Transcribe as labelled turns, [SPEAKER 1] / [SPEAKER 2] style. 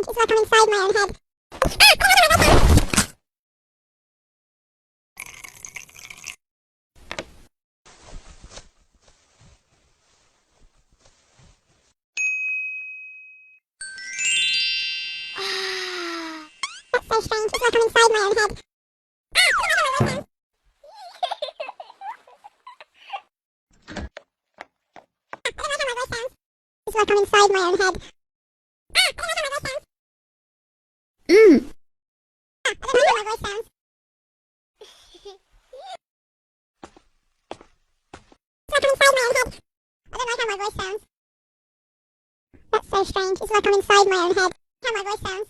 [SPEAKER 1] It's like I'm inside my own head. That's so strange. It's like I'm inside my own head. It's like I'm inside my own head. I don't know how my voice sounds. It's like I'm inside my own head. I don't know how my voice sounds. That's so strange. It's like I'm inside my own head. How my voice sounds.